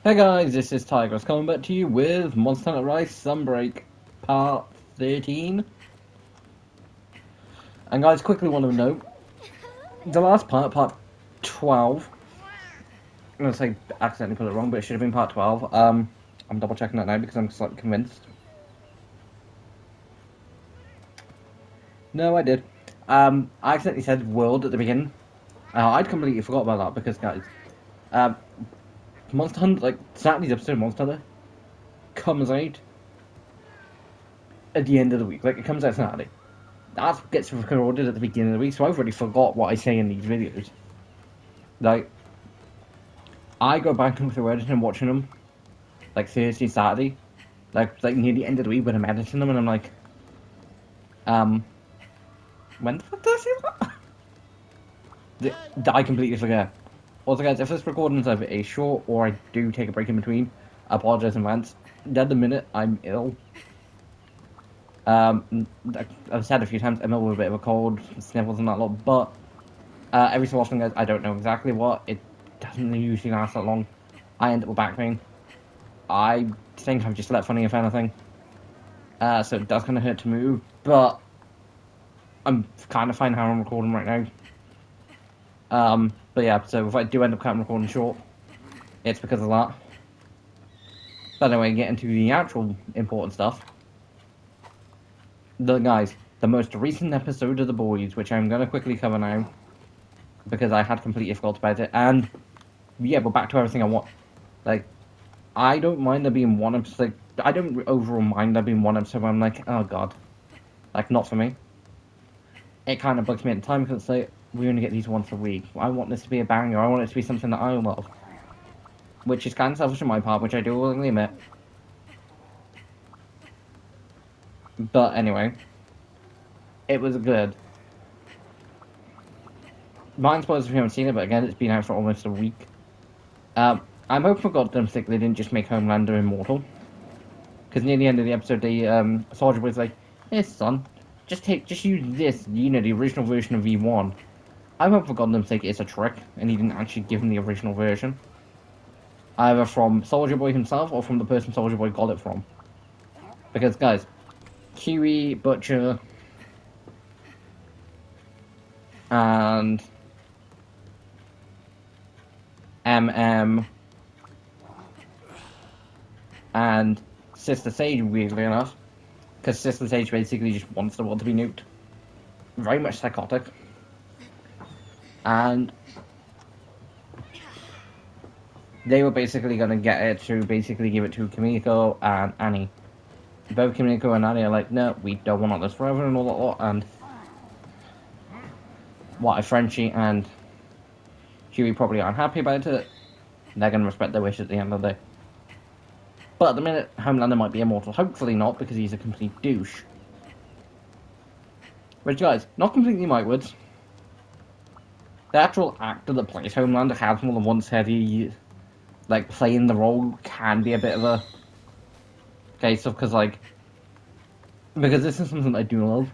Hey guys, this is Tigers coming back to you with Monster Hunter Rise Sunbreak Part 13. And guys, quickly want to note, the last part 12, I'm going to say accidentally put it wrong, but it should have been part 12. I'm double checking that now because I'm slightly convinced. No, I did. I accidentally said world at the beginning. I'd completely forgot about that because guys, um, Monster Hunter, like Saturday's episode of Monster Hunter comes out at the end of the week. Like it comes out Saturday. That gets recorded at the beginning of the week, so I've already forgot what I say in these videos. Like, I go back and through editing and watching them, like Thursday, Saturday, like near the end of the week when I'm editing them, and I'm like, when the fuck did I say that? I completely forget. Also, guys, if this recording is either a short or I do take a break in between, I apologize in advance. At the minute, I'm ill. I've said a few times, I'm ill with a bit of a cold, sniffles and that lot, but every so often, guys, I don't know exactly what. It doesn't usually last that long. I end up with back pain. I think I've just slept funny, if anything. So it does kind of hurt to move, but I'm kind of fine how I'm recording right now. But yeah, so if I do end up cutting recording short, it's because of that. But anyway, get into the actual important stuff. The most recent episode of The Boys, which I'm going to quickly cover now, because I had completely forgot about it, and yeah, but back to everything I want. Like, I don't mind there being one episode, like, I don't overall mind there being one episode where I'm like, oh god, like, not for me. It kind of bugs me at the time because it's like, we only get these once a week. I want this to be a banger. I want it to be something that I love. Which is kind of selfish on my part, which I do willingly admit. But anyway, it was good. Mind spoilers if you haven't seen it, but again, it's been out for almost a week. I'm hoping for goddamn sake they didn't just make Homelander immortal. Because near the end of the episode, the Soldier Boy's like, "Hey son, just use this, the original version of V1." I hope for goddamn sake it's a trick, and he didn't actually give him the original version. Either from Soldier Boy himself or from the person Soldier Boy got it from. Because, guys, Kiwi, Butcher, and MM, and Sister Sage, weirdly enough, because Sister Sage basically just wants the world to be nuked. Very much psychotic. And they were basically going to get it to basically give it to Kimiko and Annie. Both Kimiko and Annie are like, no, we don't want this forever and all that lot. And what, Frenchie and Huey probably aren't happy about it. They're going to respect their wish at the end of the day. But at the minute, Homelander might be immortal. Hopefully not, because he's a complete douche. Which, guys, not completely my words. The actual actor that plays Homelander has more than once said he, like, playing the role can be a bit of a case of, because this is something I do love.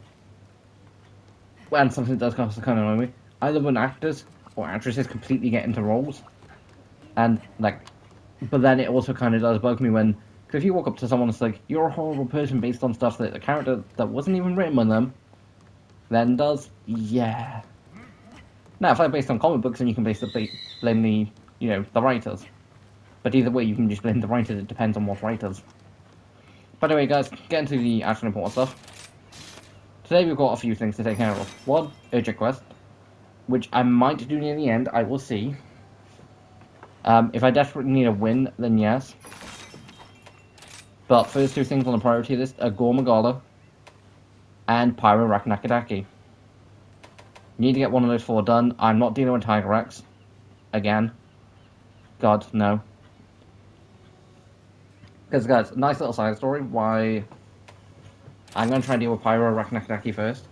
And something that does kind of annoy me. I love when actors or actresses completely get into roles. And, like, but then it also kind of does bug me when, because if you walk up to someone and it's like, you're a horrible person based on stuff that the character that wasn't even written by them, then does, yeah. Now, if I'm based on comic books, then you can blame the writers. But either way, you can just blame the writers, it depends on what writers. But anyway, guys, get into the actual important stuff. Today we've got a few things to take care of. One, urgent quest, which I might do near the end, I will see. If I desperately need a win, then yes. But first two things on the priority list are Gormagala and Pyro Rakanakadaki. Need to get one of those four done. I'm not dealing with Tiger Rex. Again. God, no. Because, guys, nice little side story why I'm going to try and deal with Pyro Rakanakadaki first.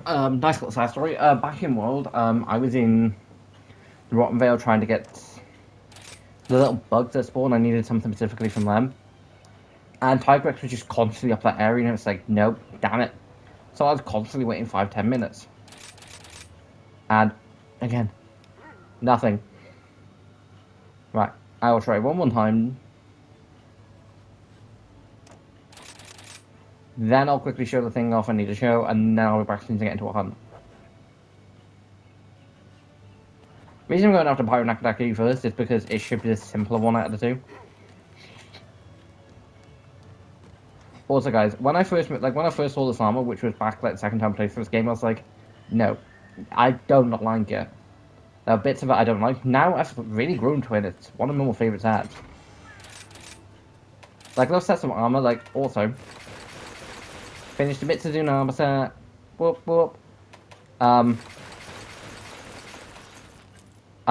Nice little side story. Back in World, I was in Rottenvale trying to get the little bugs that spawn. I needed something specifically from them. And Tigrex was just constantly up that area, and it's like, nope, damn it. So I was constantly waiting 5-10 minutes. And, again, nothing. Right, I will try one more time. Then I'll quickly show the thing off I need to show, and then I'll be back as soon as I get into a hunt. The reason I'm going after Pyro Nakadaki first is because it should be the simpler one out of the two. Also, guys, when I first saw this armor, which was back like the second time I played through this game, I was like, no, I do not like it. There are bits of it I don't like. Now I've really grown to it. It's one of my more favorite sets. Like those sets of armor, like also finished the Mitsuzune armor set. Whoop whoop. I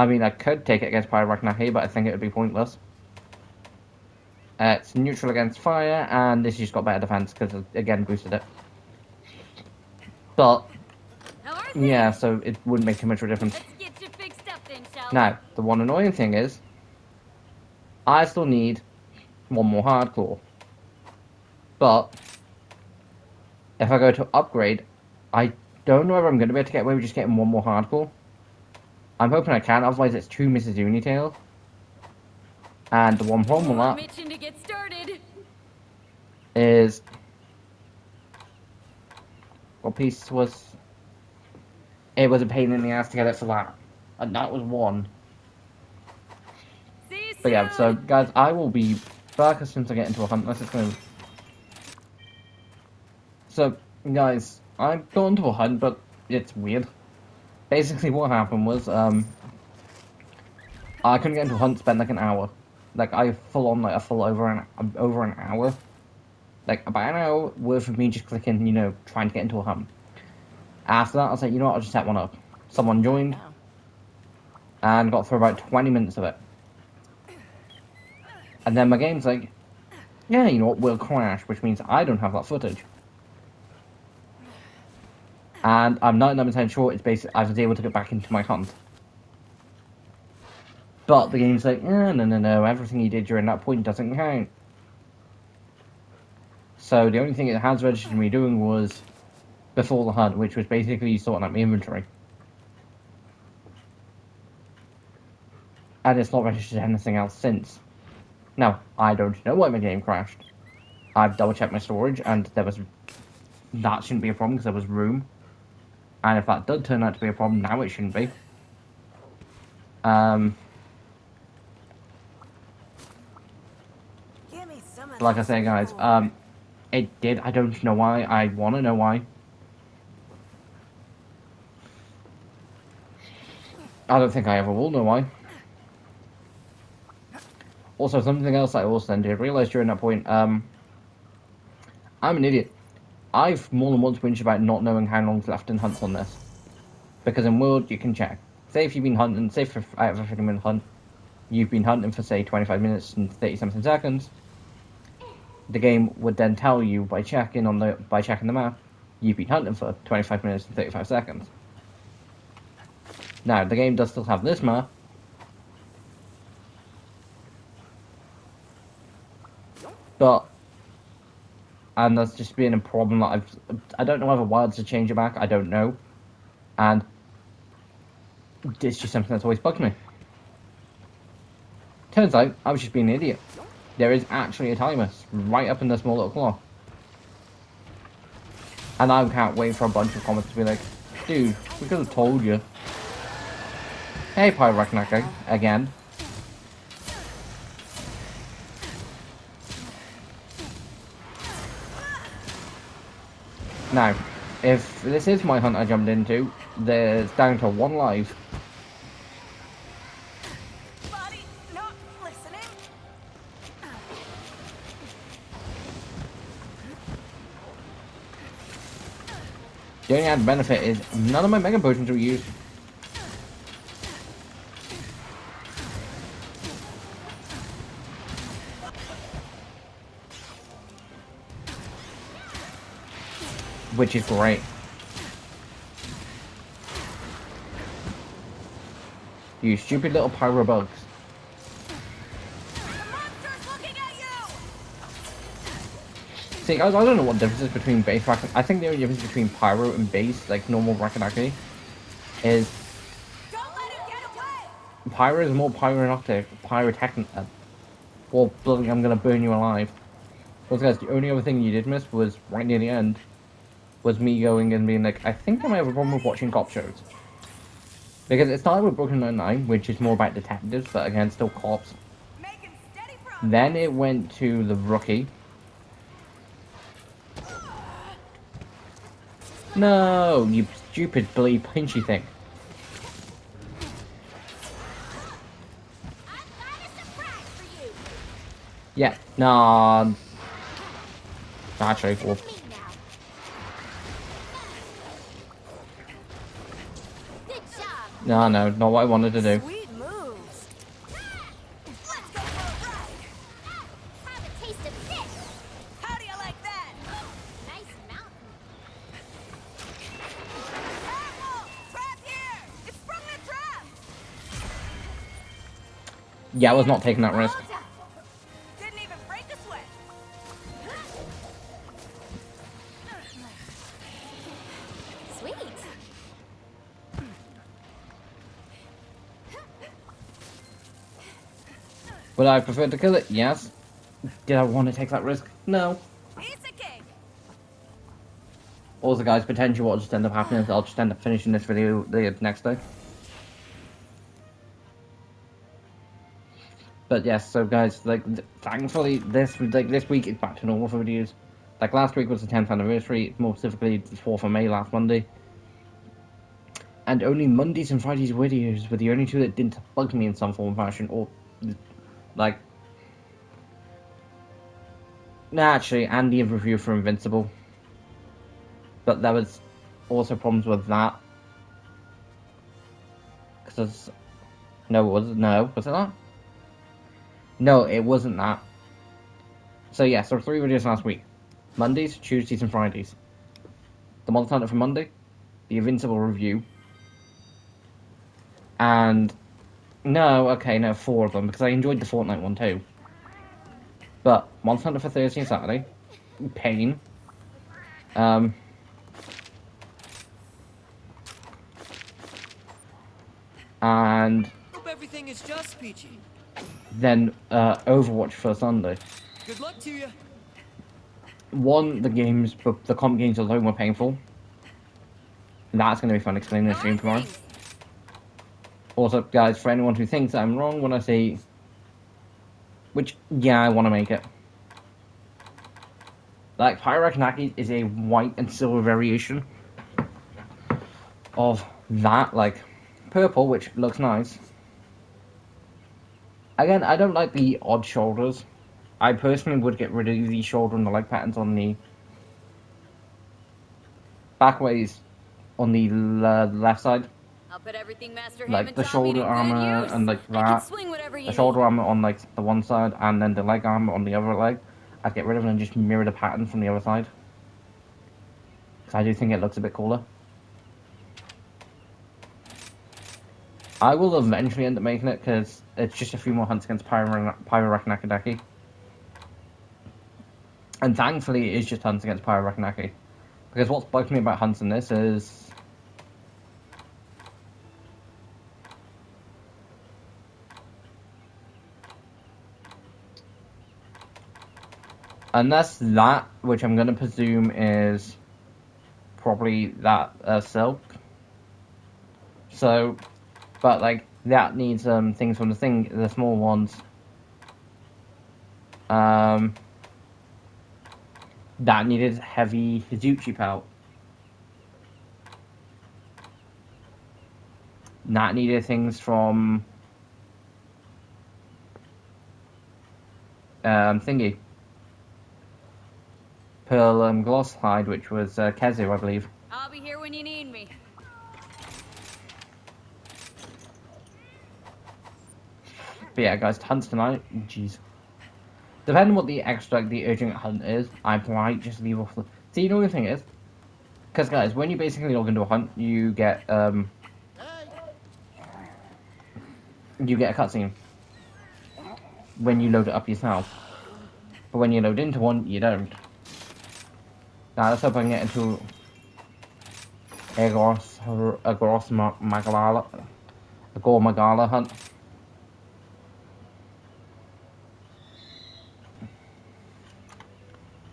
mean, I could take it against Pyro Ragnarok, but I think it would be pointless. It's neutral against fire, and this just got better defense because, again, boosted it. But, yeah, so it wouldn't make too much of a difference. Now, the one annoying thing is, I still need one more hardcore. But, if I go to upgrade, I don't know whether I'm going to be able to get away with just getting one more hardcore. I'm hoping I can, otherwise it's 2 Mrs. Unitails. And the one problem with that is what piece was it was a pain in the ass to get it for that. And that was one. But yeah, so guys, I will be back as soon as I get into a hunt. Let's just move. So guys, I've gone to a hunt, but it's weird. Basically what happened was I couldn't get into a hunt, spend like an hour. Like I full over an hour. Like about an hour worth of me just clicking, you know, trying to get into a hunt. After that, I was like, you know what, I'll just set one up. Someone joined and got through about 20 minutes of it. And then my game's like, yeah, you know what, will crash, which means I don't have that footage. And I'm 99% sure it's basically I was able to get back into my hunt. But the game's like, no, everything you did during that point doesn't count. So the only thing it has registered me doing was before the hunt, which was basically sorting out my inventory. And it's not registered anything else since. Now, I don't know why my game crashed. I've double checked my storage, and that shouldn't be a problem because there was room. And if that did turn out to be a problem, now it shouldn't be. Like I say, guys, it did. I don't know why. I want to know why. I don't think I ever will know why. Also, something else I also then did realize during that point, I'm an idiot. I've more than once whinged about not knowing how long's left in hunts on this. Because in World, you can check. Say if you've been hunting, say for out of a 50-minute hunt, you've been hunting for, say, 25 minutes and 30-something seconds. The game would then tell you by checking the map, you've been hunting for 25 minutes and 35 seconds. Now, the game does still have this map. And that's just been a problem that I don't know whether Wilds to change it back, I don't know. And it's just something that's always bugged me. Turns out, I was just being an idiot. There is actually a timer right up in the small little claw. And I can't wait for a bunch of comments to be like, dude, we could have told you. Hey, Pyraknaka, again. Now, if this is my hunt I jumped into, there's down to 1 life. The only added benefit is none of my Mega Potions were used. Which is great. You stupid little pyro bugs. See, guys, I don't know what the difference is between base Rakan. I think the only difference between pyro and base, like normal Rakanaki, is Pyro is more pyrotechnic. Or bloody, I'm gonna burn you alive. Because guys, the only other thing you did miss was right near the end, was me going and being like, I think I might have a problem with watching cop shows. Because it started with Brooklyn Nine-Nine, which is more about detectives, but again, still cops. Then it went to The Rookie. No, you stupid bloody pinchy thing. Yeah, no. Not straightforward. No, not what I wanted to do. Sweet moves. Let's go for a ride. Have a taste of this. How do you like that? Nice mountain. Careful! Trap here! It sprung the trap! Yeah, I was not taking that risk. Didn't even break a sweat. Sweet. Would I prefer to kill it? Yes. Did I want to take that risk? No. Piece of cake. Also, guys, potentially what will just end up happening is I'll just end up finishing this video the next day. But yes, so guys, like, thankfully this week is back to normal for videos. Like last week was the 10th anniversary, more specifically the 4th of May, last Monday. And only Mondays and Fridays videos were the only two that didn't bug me in some form of fashion, or like, nah, actually, and the review for Invincible. But there was also problems with that. Cause was it that? No, it wasn't that. So yeah, so 3 videos last week. Mondays, Tuesdays and Fridays. The Monster Hunter for Monday, the Invincible review, and no, 4 of them, because I enjoyed the Fortnite one too. But Monster Hunter for Thursday and Saturday, Pain, and Hope everything is just peachy. then Overwatch for Sunday. Good luck to you. The comp games alone were painful. That's going to be fun explaining the stream tomorrow. Also, guys, for anyone who thinks I'm wrong when I say, which, yeah, I want to make it. Like, Pyrokinaki is a white and silver variation of that, like, purple, which looks nice. Again, I don't like the odd shoulders. I personally would get rid of the shoulder and the leg patterns on the backways on the left side. I'll put everything Master Like the shoulder armor and like that. The shoulder armor on like the one side and then the leg armor on the other leg. I'd get rid of it and just mirror the pattern from the other side. Because I do think it looks a bit cooler. I will eventually end up making it because it's just a few more hunts against Pyrokinaki. And thankfully it is just hunts against Pyrokinaki. Because what's bugged me about hunts in this is... unless that, which I'm going to presume is probably that silk. So, but like, that needs things from the small ones. That needed heavy Hizuchi pelt. That needed things from thingy. Pearl gloss hide, which was Kezu, I believe. I'll be here when you need me. But yeah, guys, hunts tonight. Jeez. Depending on what the extra, the urgent hunt is, I might just leave off the... See, you know the thing is? Because, guys, when you basically log into a hunt, you get a cutscene. When you load it up yourself. But when you load into one, you don't. Now, let's hope I can get into a Gore Magala hunt.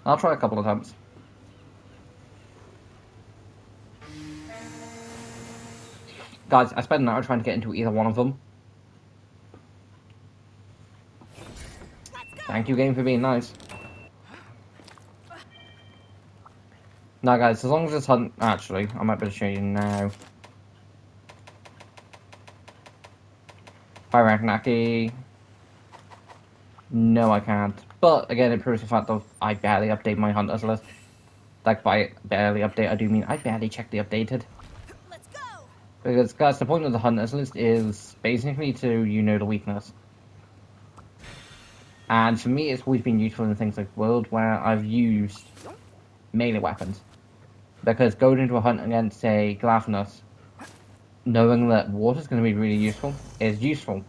I'll try a couple of times. Guys, I spent an hour trying to get into either one of them. Thank you, game, for being nice. Now, guys, as long as it's hunt... Actually, I might be able to show you now. Pyragnaki. No, I can't. But, again, it proves the fact that I barely update my hunters list. Like, by barely update, I do mean I barely check the updated. Let's go. Because, guys, the point of the hunters list is basically to, you know, the weakness. And for me, it's always been useful in things like World, where I've used melee weapons. Because going into a hunt against, say, Glavnus, knowing that water's going to be really useful is useful.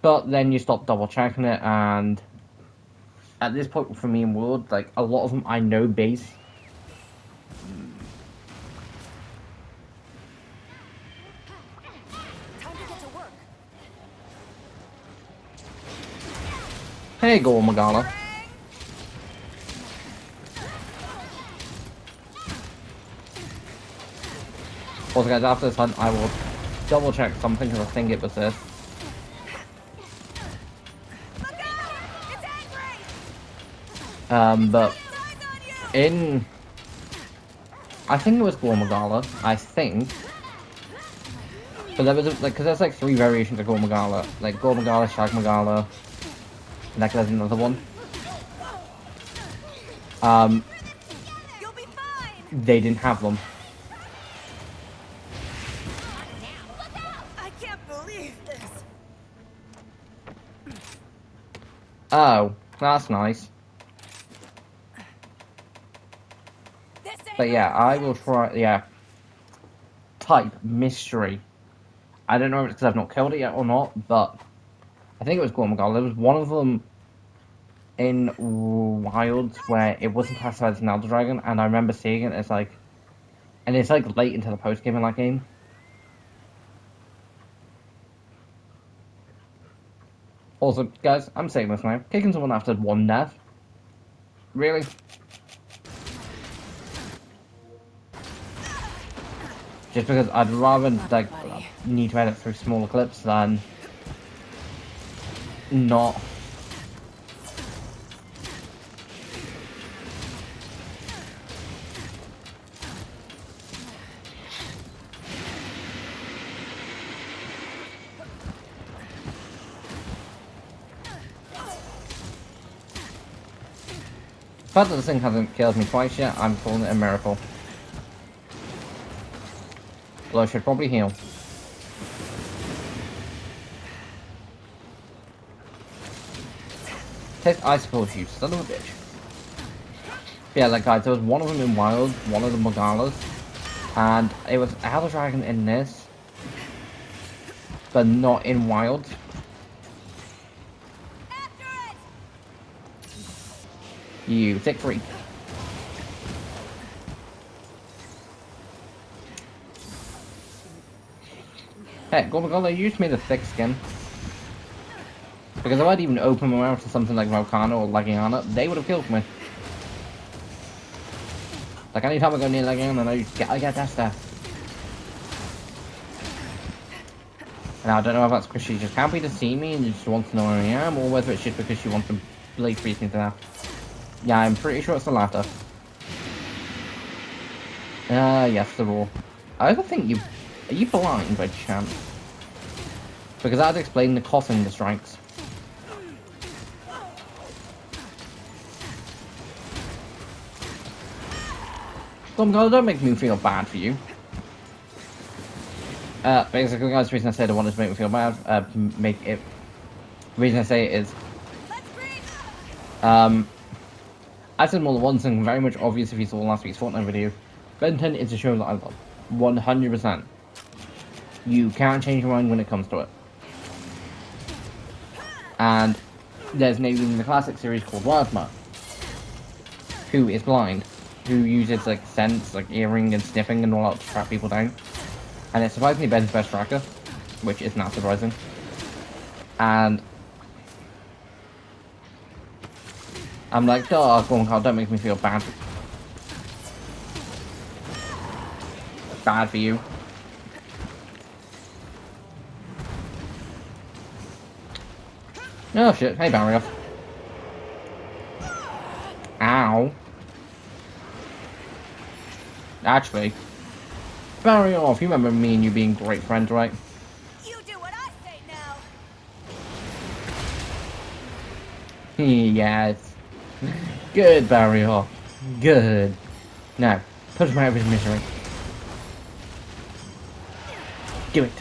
But then you stop double checking it, and at this point for me in World, like, a lot of them I know base. Time to get to work. Hey, go Magala. Also, guys, after this hunt, I will double check something because I think it was this. Look out! It's angry. But Eyes on you. in, I think it was Gormagala, I think. But there was, like, because there's like 3 variations of Gormagala. Like, Gormagala, Shagmagala, and like there's another one. You'll be fine. They didn't have them. I can't believe this. Oh, that's nice. This ain't But yeah, I will try, yeah. Type, mystery. I don't know if it's because I've not killed it yet or not, but I think it was Gormagala. There was one of them in Wilds where it wasn't classified as an Elder Dragon, and I remember seeing it as like, and it's like late into the post game in that game. Also, guys, I'm saying this now. Kicking someone after 1 death? Really? Just because I'd rather, like, need to edit through smaller clips than not. The fact that this thing hasn't killed me twice yet, I'm calling it a miracle. Although I should probably heal. Take icicles, you son of a bitch. Yeah, like guys, there was one of them in Wild, one of the Magalas, and it was Elder Dragon in this, but not in Wild. after it. You sick freak. Heck, Gormagala used me the thick skin. Because if I'd even opened my mouth to something like Volcano or Lagiana, they would have killed me. Like anytime I go near Lagiana, I get that stuff. And I don't know if that's because she's just happy to see me and just wants to know where I am, or whether it's just because she wants to blade freeze me to death. Yeah, I'm pretty sure it's the latter. Yes, the raw. I also think you... Are you blind by chance? Because that'd explain the coughing the strikes. Don't make me feel bad for you. Basically, guys, the reason I said I wanted to make me feel bad, the reason I say it is, I said more than once, and very much obvious if you saw last week's Fortnite video, Ben 10 is a show that I love. 100%. You can't change your mind when it comes to it. And there's maybe in the classic series called Wildma, who is blind, who uses like sense, like earring and sniffing and all that to track people down. And it's surprisingly Ben's best tracker, which is not surprising. And I'm like, oh, God, don't make me feel bad. Bad for you. Oh shit, hey Barrier. Ow. Actually, Barrier off, you remember me and you being great friends, right? You do what I say now. Yes. Good, Barrier. Good. Now, put him out of his misery. Do it.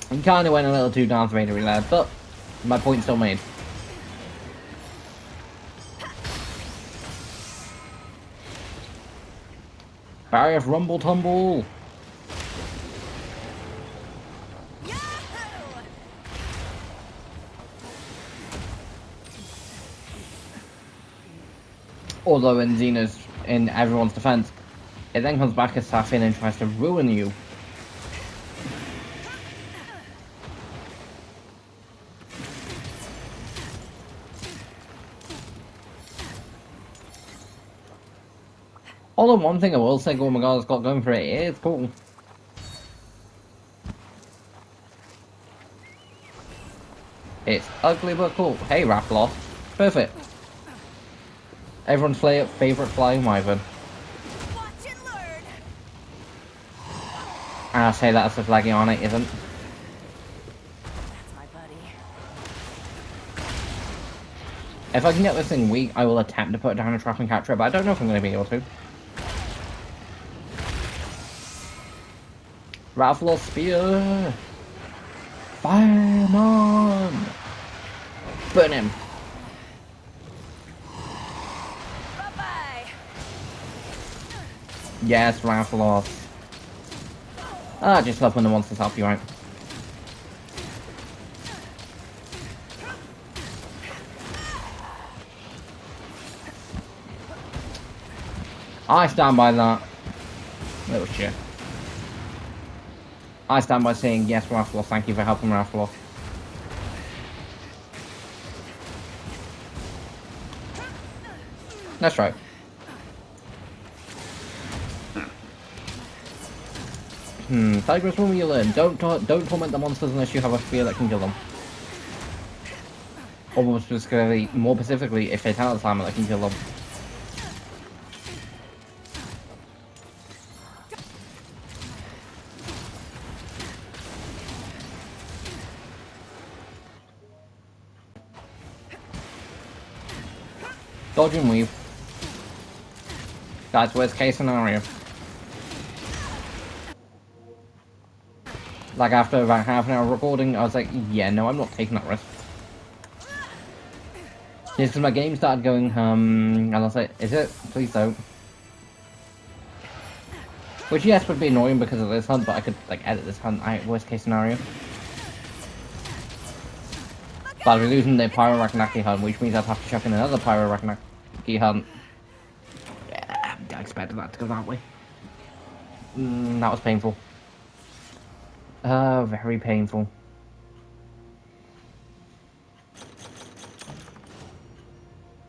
I kinda went a little too Darth Vader-y there, but my point's still made. Barrier rumble tumble. Yahoo! Although in Xena's, in everyone's defense, it then comes back as Safin and tries to ruin you. Although one thing I will say Gormagar's got going for it is cool. It's ugly but cool. Hey Raffloss. Perfect. Everyone's favourite flying wyvern. Watch and learn. And I say that as if Legiana isn't. That's my buddy. If I can get this thing weak, I will attempt to put it down a trap and capture it, but I don't know if I'm going to be able to. Raffloss spear! Fire him on! Burn him! Bye-bye. Yes, Raffloss. Ah, just love when the monsters help you out. I stand by that. Little shit. I stand by saying yes, Raffloss. Thank you for helping Raffloss. That's right. Tigress, when will you learn? Don't torment the monsters unless you have a spear that can kill them. Or more specifically, if it's Talent Slammer that can kill them. Dodge and weave. That's worst case scenario. Like after about half an hour recording, I was like, yeah, no, I'm not taking that risk. Just because my game started going, and I was like, is it? Please don't. Which, yes, would be annoying because of this hunt, but I could, like, edit this hunt out, worst case scenario. But I'll be losing the Pyro Ragnaki hunt, which means I'd have to chuck in another Pyro Ragnaki hunt. Yeah, I expected that to go that way. That was painful. Very painful.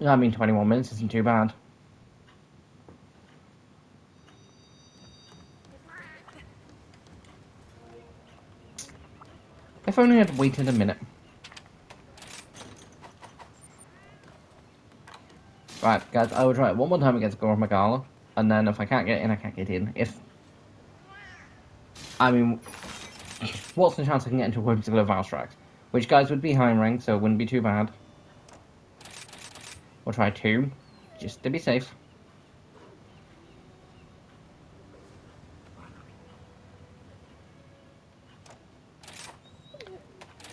I mean, 21 minutes isn't too bad. If only I'd waited a minute. Right, guys, I will try it one more time against Gore Magala, and then if I can't get in, I can't get in. I mean, what's the chance I can get into a particular Valstrax? Which, guys, would be high rank, so it wouldn't be too bad. We'll try 2, just to be safe.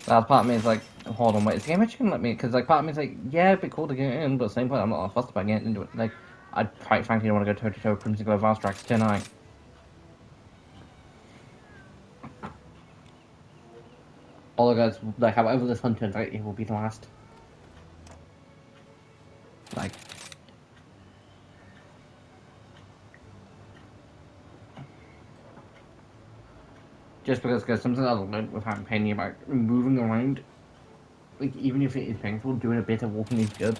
That part of me is like, hold on, wait, is the game actually gonna let me? Because, like, part of me is like, yeah, it'd be cool to get in, but at the same point, I'm not that fussed about getting into it. Like, I quite frankly don't want to go toe-to-toe with Crimson Glow Valstrax tonight. Although, guys, like, however this hunt turns out, it will be the last. Like, just because something I've learned without paying about moving around Like, even if it is painful, doing a bit of walking is good.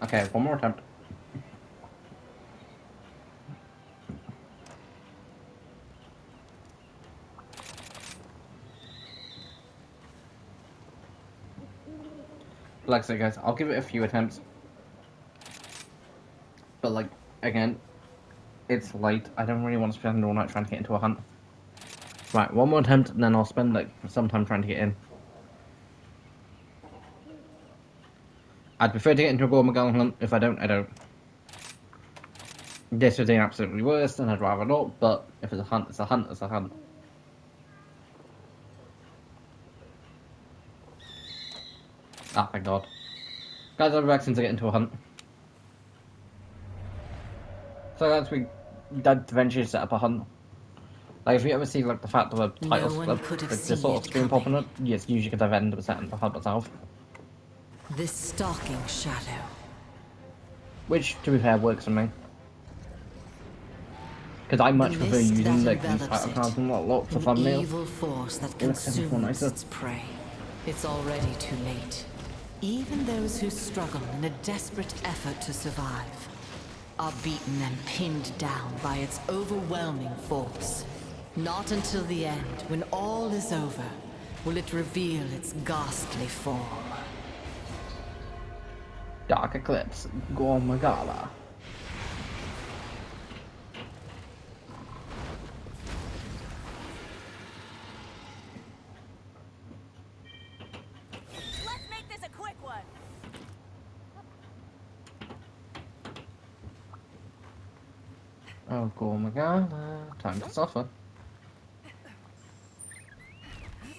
Okay, one more attempt. Like I said, guys, I'll give it a few attempts. But, like, again, it's late. I don't really want to spend all night trying to get into a hunt. Right, one more attempt, and then I'll spend, like, some time trying to get in. I'd prefer to get into a Gormagal hunt. If I don't, I don't. This is the absolutely worst, and I'd rather not, but if it's a hunt, it's a hunt, it's a hunt. Ah, thank God. Guys, I'll be back since I get into a hunt. So guys, we did eventually set up a hunt. Like, if you ever see, like, the fact of a title slip, like, this sort of screen popping up, it's usually because I've ended up setting the hunt myself. This stalking shadow. Which, to be fair, works for me. Because I much prefer using, like, these title cards and a lot for thumbnails. Evil force that It looks so much more consumes nicer. its prey. It's already too late. Even those who struggle in a desperate effort to survive are beaten and pinned down by its overwhelming force. Not until the end, when all is over, will it reveal its ghastly form. Dark Eclipse, Gormagala. Let's make this a quick one. Oh, Gormagala, time to suffer.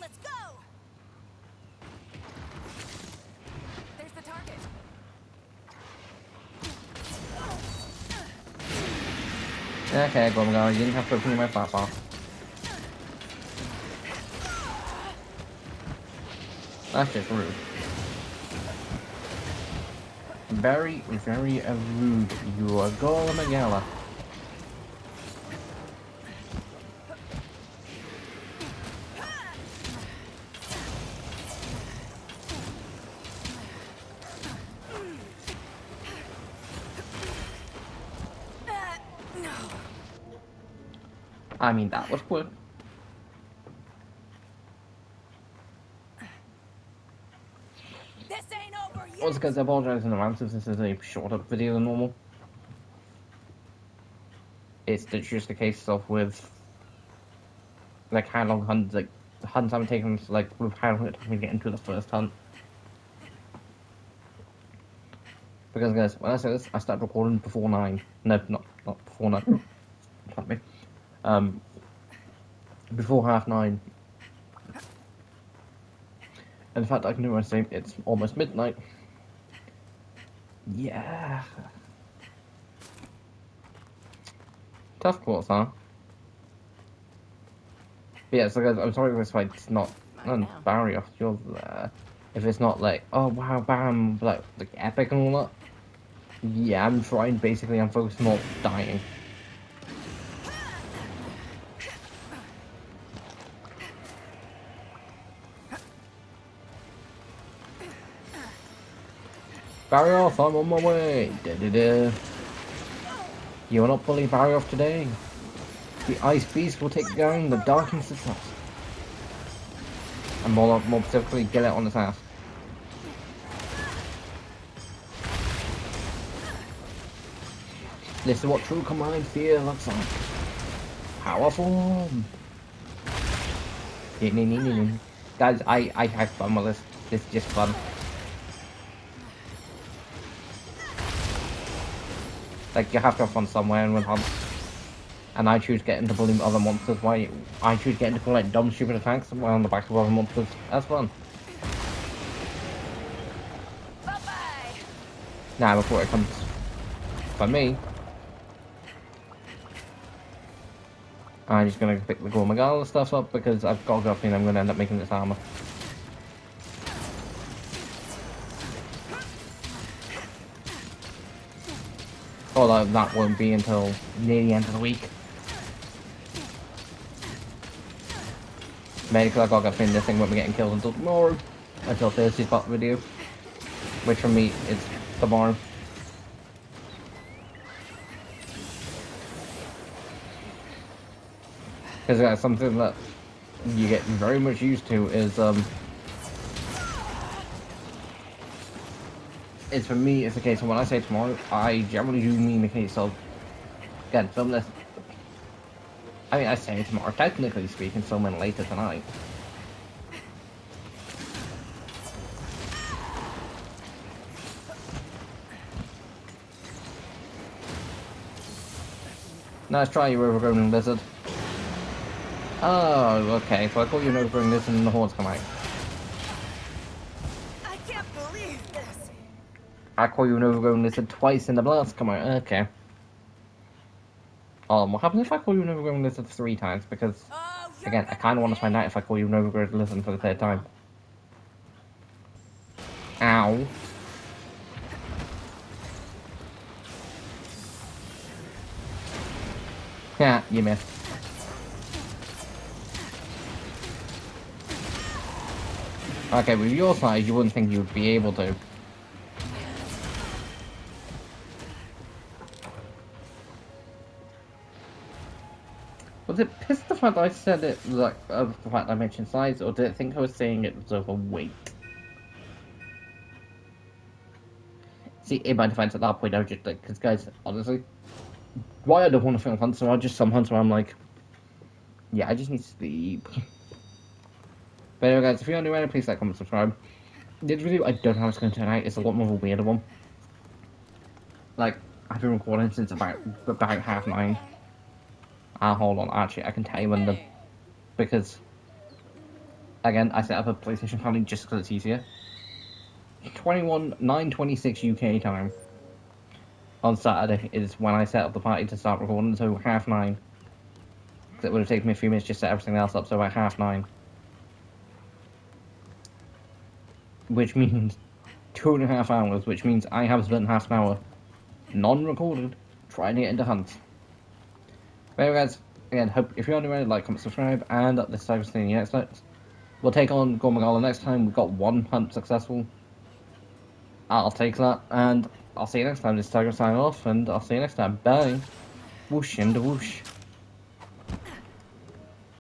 Let's go. There's the target. Okay, Gormagala, you didn't have to open my flat bar. That's just rude. Very, very rude. You are Gormagala. No. I mean, that was quick. This ain't over yet. Also, guys, I apologize in advance if this is a shorter video than normal. It's just a case of with, like, how long hunts, like, the hunts I'm taking, like, with how long it took me to get into the first hunt. Because, guys, when I say this, I started recording before 9. No, not before 9. Fuck me. Before 9:30. In fact, I can do my same. It's almost midnight. Yeah. Tough calls, huh? But yeah, so guys, I'm sorry if this fight's not barrier. You're there. If it's not like, oh wow, bam, like epic and all that. Yeah, I'm trying. Basically, I'm focused on not dying. Barrier off, I'm on my way. Da-da-da. You are not pulling barrier off today. The Ice Beast will take down the Darkness itself. And more specifically, get it on its ass. This is what true command fear looks like. Powerful. Guys, I have fun with this. This is just fun. Like, you have to have fun somewhere and with hunts. And I choose getting to bully other monsters. Why? I choose getting to pull like dumb, stupid attacks while on the back of other monsters. That's fun. Bye-bye. Now, before it comes for me, I'm just gonna pick the Gormagala stuff up because I've got a gut feeling I'm gonna end up making this armor. Although that won't be until near the end of the week. Mainly because I gotta finish this thing won't be getting killed until tomorrow. Until Thursday's part of the video. Which for me is tomorrow. Because that's something that you get very much used to is for me, it's the case of when I say tomorrow, I generally do mean the case of, again, film this. I mean, I say tomorrow, technically speaking, filming later tonight. Nice try, you overgrown lizard. Oh, okay, so I call you an overgrown lizard and the horns come out. I can't believe this. I call you an overgrown lizard twice and the blast come out, okay. What happens if I call you an overgrown lizard 3 times? Because, Oh, you're again, I gonna kind of want to pay. find out if I call you an overgrown lizard for the 3rd time. Ow. Yeah, you missed. Okay, with your size, you wouldn't think you would be able to. Was it pissed the fact that I said it, like, of the fact that I mentioned size, or did it think I was saying it was over weight? See, in my defense at that point, I was just like, because guys, honestly, why I don't want to film hunts, so I just some hunts where I'm like, yeah, I just need to sleep. But anyway, guys, if you're new around, please like, comment, subscribe. This video, I don't know how it's going to turn out. It's a lot more of a weirder one. Like, I've been recording since about 9:30. Hold on, actually, I can tell you when the, because, again, I set up a PlayStation family just because it's easier. 9:26 UK time on Saturday is when I set up the party to start recording, so 9:30. Because it would have taken me a few minutes just to set everything else up, so about 9:30. Which means 2.5 hours, which means I have spent half an hour non-recorded trying to get into hunts. But anyway, guys, again, hope if you're new, like, comment, subscribe, and this time see you next time. We'll take on Gormagala next time. We've got 1 hunt successful. I'll take that, and I'll see you next time. This is Tiger signing off, and I'll see you next time. Bye. Whoosh and whoosh.